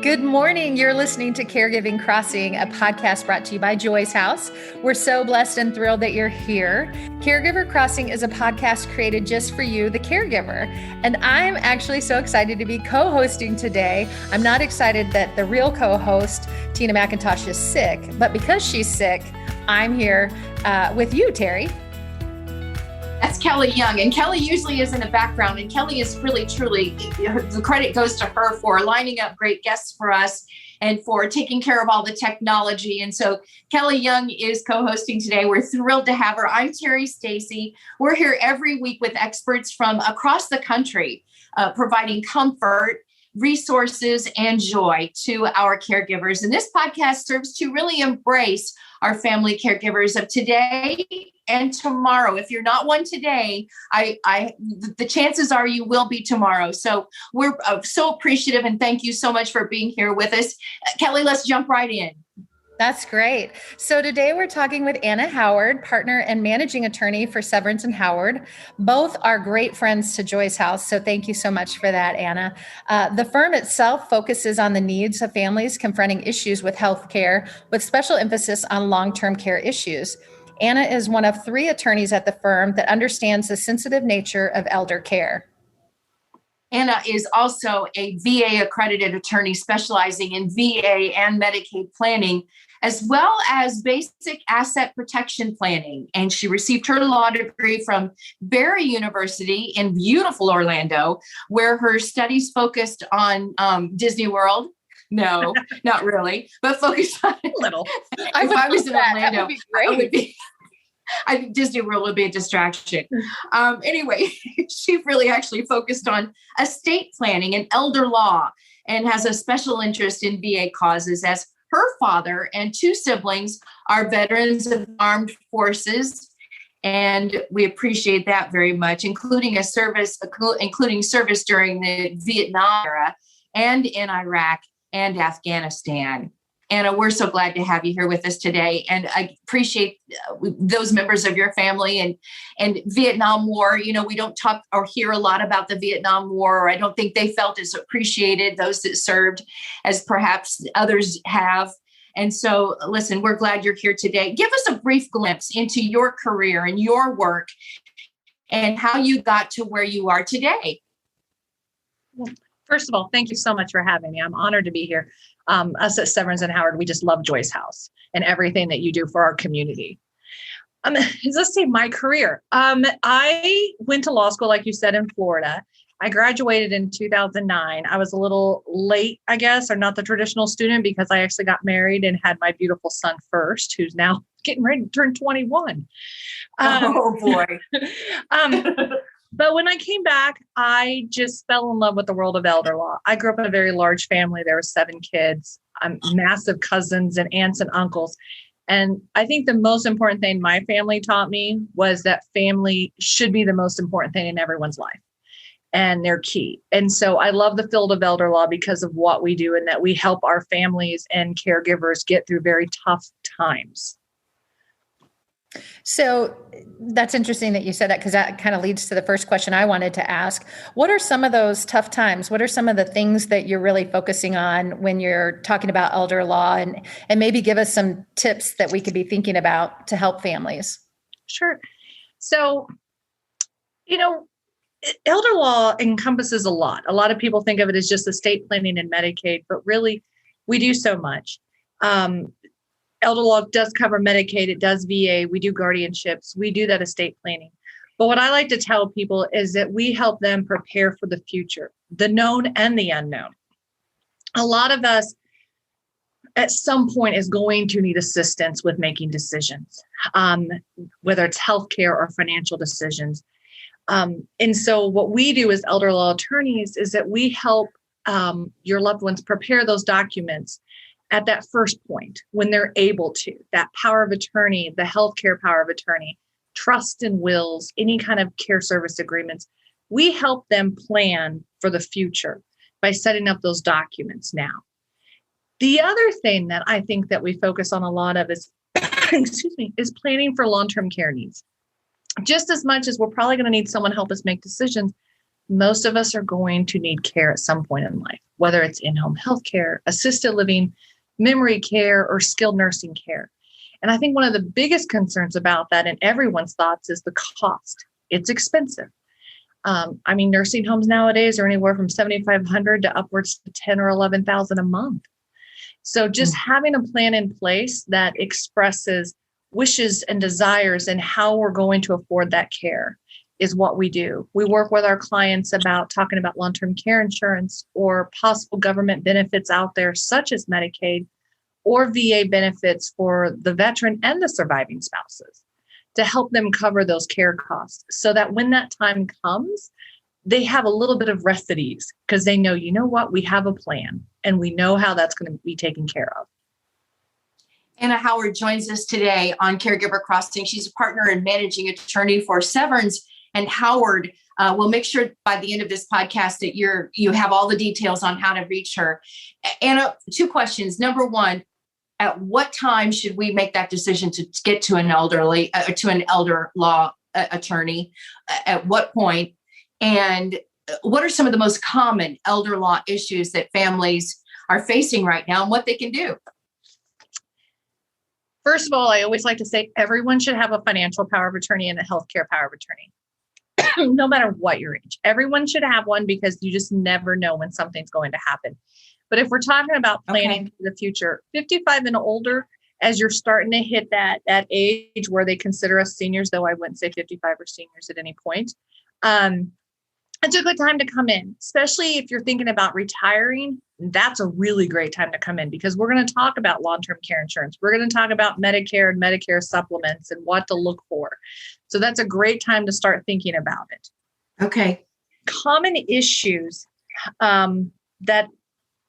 Good morning. You're listening to Caregiving Crossing, a podcast brought to you by Joy's House. We're so blessed and thrilled that you're here. Caregiver Crossing is a podcast created just for you, the caregiver. And I'm actually so excited to be co-hosting today. I'm not excited that the real co-host, Tina McIntosh, is sick, but because she's sick, I'm here with you, Terry. That's Kelly Young. And Kelly usually is in the background. And Kelly is really, truly, the credit goes to her for lining up great guests for us and for taking care of all the technology. And so Kelly Young is co-hosting today. We're thrilled to have her. I'm Terry Stacy. We're here every week with experts from across the country, providing comfort, resources, and joy to our caregivers. And this podcast serves to really embrace our family caregivers of today and tomorrow. If you're not one today, the chances are you will be tomorrow. So we're so appreciative and thank you so much for being here with us. Kelly, let's jump right in. That's great. So today we're talking with Anna Howard, partner and managing attorney for Severns Howard. Both are great friends to Joy's House. So thank you so much for that, Anna. The firm itself focuses on the needs of families confronting issues with healthcare, with special emphasis on long-term care issues. Anna is one of 3 attorneys at the firm that understands the sensitive nature of elder care. Anna is also a VA Accredited attorney specializing in VA and Medicaid planning, as well as basic asset protection planning. And she received her law degree from Barry University in beautiful Orlando, where her studies focused on Disney World. No, not really, but focused on a little. If I was in Orlando, that would be great. I think Disney World would be a distraction. Anyway, she really actually focused on estate planning and elder law and has a special interest in VA causes, as her father and 2 siblings are veterans of armed forces. And we appreciate that very much, including service during the Vietnam era and in Iraq and Afghanistan. Anna, we're so glad to have you here with us today. And I appreciate those members of your family and Vietnam War. You know, we don't talk or hear a lot about the Vietnam War, or I don't think they felt as appreciated, those that served, as perhaps others have. And so, listen, we're glad you're here today. Give us a brief glimpse into your career and your work and how you got to where you are today. First of all, thank you so much for having me. I'm honored to be here. Us at Severns Howard, we just love Joy's House and everything that you do for our community. Let's say my career. I went to law school, like you said, in Florida. I graduated in 2009. I was a little late, I guess, or not the traditional student, because I actually got married and had my beautiful son first, who's now getting ready to turn 21. Oh, boy. But when I came back, I just fell in love with the world of elder law. I grew up in a very large family. There were 7 kids, massive cousins and aunts and uncles. And I think the most important thing my family taught me was that family should be the most important thing in everyone's life. And they're key. And so I love the field of elder law because of what we do and that we help our families and caregivers get through very tough times. So that's interesting that you said that, because that kind of leads to the first question I wanted to ask. What are some of those tough times? What are some of the things that you're really focusing on when you're talking about elder law, and maybe give us some tips that we could be thinking about to help families? Sure. So, elder law encompasses a lot. A lot of people think of it as just estate planning and Medicaid, but really we do so much. Elder law does cover Medicaid. It does VA. We do guardianships. We do that estate planning. But what I like to tell people is that we help them prepare for the future, the known and the unknown. A lot of us at some point is going to need assistance with making decisions, whether it's healthcare or financial decisions. And so what we do as elder law attorneys is that we help your loved ones prepare those documents at that first point when they're able to. That power of attorney, the healthcare power of attorney, trust and wills, any kind of care service agreements. We help them plan for the future by setting up those documents now. The other thing that I think that we focus on a lot of is, is planning for long-term care needs. Just as much as we're probably going to need someone to help us make decisions, most of us are going to need care at some point in life, whether it's in-home health care, assisted living, memory care, or skilled nursing care. And I think one of the biggest concerns about that in everyone's thoughts is the cost. It's expensive. Nursing homes nowadays are anywhere from $7,500 to upwards to $10,000 or $11,000 a month. So just having a plan in place that expresses wishes and desires and how we're going to afford that care is what we do. We work with our clients about talking about long-term care insurance or possible government benefits out there, such as Medicaid or VA benefits for the veteran and the surviving spouses, to help them cover those care costs so that when that time comes, they have a little bit of rest at ease because they know, you know what, we have a plan and we know how that's going to be taken care of. Anna Howard joins us today on Caregiver Crossing. She's a partner and managing attorney for Severns and Howard. We'll make sure by the end of this podcast that you have all the details on how to reach her. Anna, two questions. Number one, at what time should we make that decision to get to an elder law attorney? At what point? And what are some of the most common elder law issues that families are facing right now and what they can do? First of all, I always like to say everyone should have a financial power of attorney and a healthcare power of attorney, no matter what your age. Everyone should have one because you just never know when something's going to happen. But if we're talking about planning for the future, 55 and older, as you're starting to hit that age where they consider us seniors, though I wouldn't say 55 or seniors at any point, it's a good time to come in, especially if you're thinking about retiring. That's a really great time to come in because we're going to talk about long-term care insurance. We're going to talk about Medicare and Medicare supplements and what to look for. So that's a great time to start thinking about it. Okay. Common issues that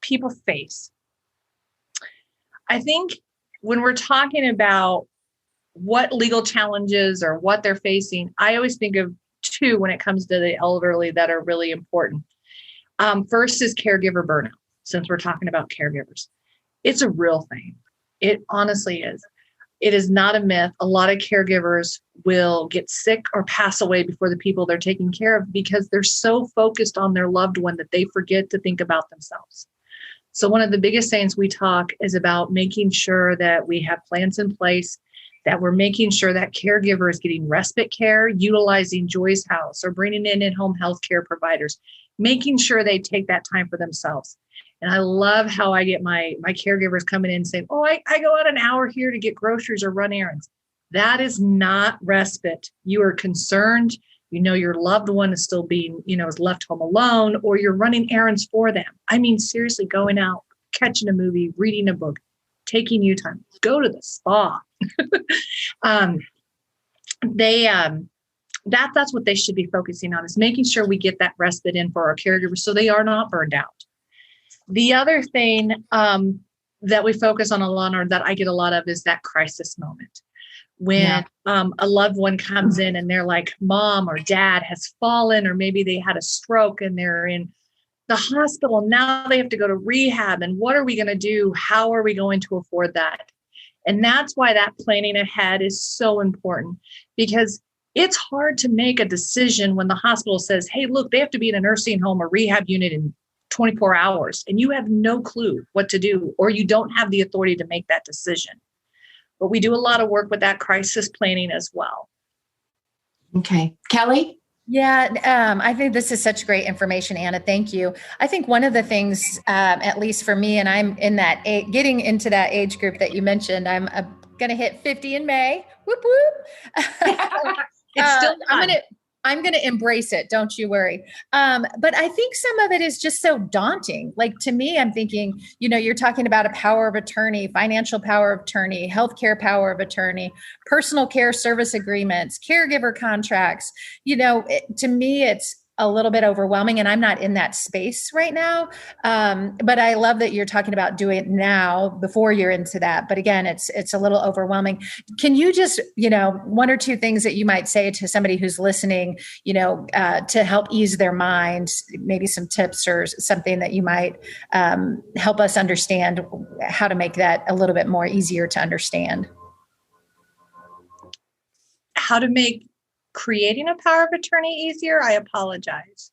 people face. I think when we're talking about what legal challenges or what they're facing, I always think of two when it comes to the elderly that are really important. First is caregiver burnout, since we're talking about caregivers. It's a real thing. It honestly is. It is not a myth. A lot of caregivers will get sick or pass away before the people they're taking care of because they're so focused on their loved one that they forget to think about themselves. So one of the biggest things we talk is about making sure that we have plans in place, that we're making sure that caregiver is getting respite care, utilizing Joy's House or bringing in home health care providers, making sure they take that time for themselves. And I love how I get my caregivers coming in saying, oh, I go out an hour here to get groceries or run errands. That is not respite. You are concerned. You know, your loved one is still being, is left home alone, or you're running errands for them. I mean, seriously, going out, catching a movie, reading a book, taking you time, go to the spa. That's what they should be focusing on, is making sure we get that respite in for our caregivers so they are not burned out. The other thing that we focus on a lot, or that I get a lot of, is that crisis moment. When a loved one comes in and they're like, mom or dad has fallen, or maybe they had a stroke and they're in the hospital. Now they have to go to rehab. And what are we going to do? How are we going to afford that? And that's why that planning ahead is so important, because it's hard to make a decision when the hospital says, hey, look, they have to be in a nursing home or rehab unit in 24 hours, and you have no clue what to do, or you don't have the authority to make that decision. But we do a lot of work with that crisis planning as well. Okay. Kelly? Yeah, I think this is such great information, Anna. Thank you. I think one of the things, at least for me, and I'm in that getting into that age group that you mentioned, I'm going to hit 50 in May. Whoop, whoop. It's still I'm going to embrace it. Don't you worry. But I think some of it is just so daunting. Like, to me, I'm thinking, you're talking about a power of attorney, financial power of attorney, healthcare power of attorney, personal care service agreements, caregiver contracts. To me, it's a little bit overwhelming, and I'm not in that space right now. But I love that you're talking about doing it now before you're into that. But again, it's a little overwhelming. Can you just, one or two things that you might say to somebody who's listening, to help ease their mind, maybe some tips or something that you might help us understand how to make that a little bit more easier to understand? How to make creating a power of attorney easier? I apologize.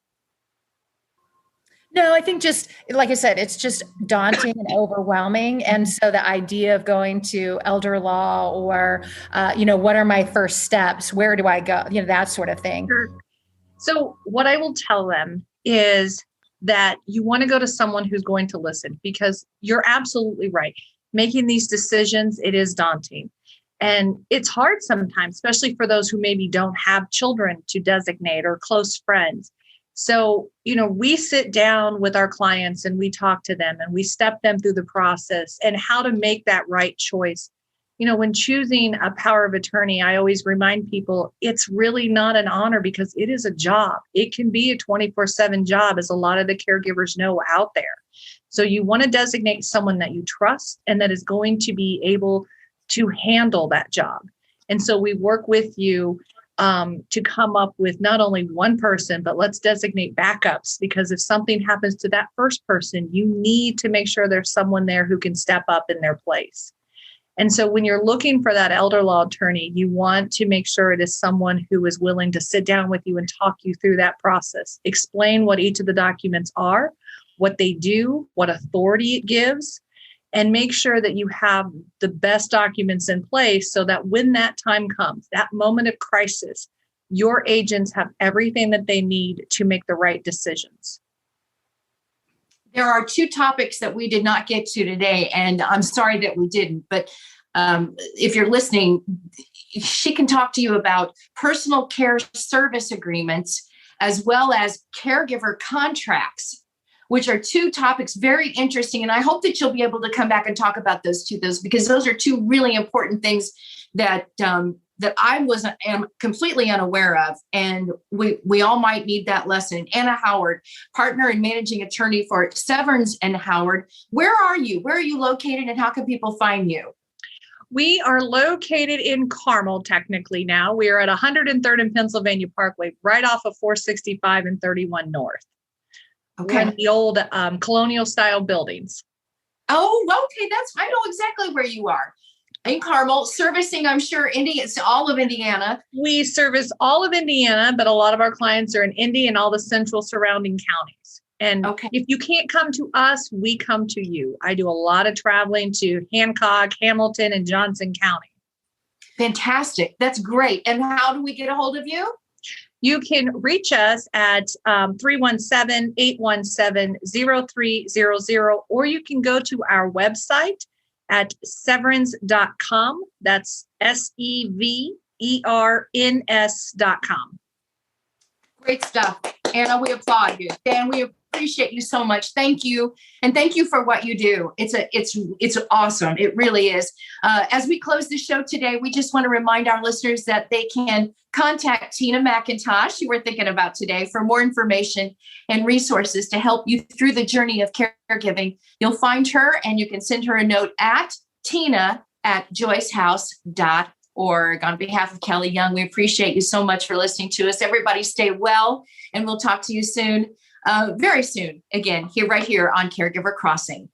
No, I think just like I said, it's just daunting and overwhelming. And so the idea of going to elder law or, what are my first steps? Where do I go? That sort of thing. Sure. So what I will tell them is that you want to go to someone who's going to listen, because you're absolutely right. Making these decisions, it is daunting. And it's hard sometimes, especially for those who maybe don't have children to designate or close friends. So, we sit down with our clients and we talk to them and we step them through the process and how to make that right choice. When choosing a power of attorney, I always remind people it's really not an honor, because it is a job. It can be a 24/7 job, as a lot of the caregivers know out there. So you want to designate someone that you trust and that is going to be able to handle that job. And so we work with you to come up with not only one person, but let's designate backups, because if something happens to that first person, you need to make sure there's someone there who can step up in their place. And so when you're looking for that elder law attorney, you want to make sure it is someone who is willing to sit down with you and talk you through that process, explain what each of the documents are, what they do, what authority it gives, and make sure that you have the best documents in place so that when that time comes, that moment of crisis, your agents have everything that they need to make the right decisions. There are two topics that we did not get to today, and I'm sorry that we didn't, but if you're listening, she can talk to you about personal care service agreements as well as caregiver contracts, which are two topics very interesting. And I hope that you'll be able to come back and talk about those because those are two really important things that I am completely unaware of. And we all might need that lesson. Anna Howard, partner and managing attorney for Severns and Howard. Where are you? Where are you located, and how can people find you? We are located in Carmel, technically now. We are at 103rd and Pennsylvania Parkway, right off of 465 and 31 North. Okay. We're in the old colonial style buildings. Oh, okay. I know exactly where you are. In Carmel, servicing, I'm sure, it's all of Indiana. We service all of Indiana, but a lot of our clients are in Indy and all the central surrounding counties. And if you can't come to us, we come to you. I do a lot of traveling to Hancock, Hamilton, and Johnson County. Fantastic. That's great. And how do we get a hold of you? You can reach us at 317-817-0300, or you can go to our website at severns.com. That's SEVERNS.com. Great stuff. Anna, we applaud you. Dan, we appreciate you so much. Thank you. And thank you for what you do. It's awesome. It really is. As we close the show today, we just want to remind our listeners that they can contact Tina McIntosh, who we're thinking about today, for more information and resources to help you through the journey of caregiving. You'll find her and you can send her a note at tina@joycehouse.org. On behalf of Kelly Young, we appreciate you so much for listening to us. Everybody stay well, and we'll talk to you soon, very soon, again, right here on Caregiver Crossing.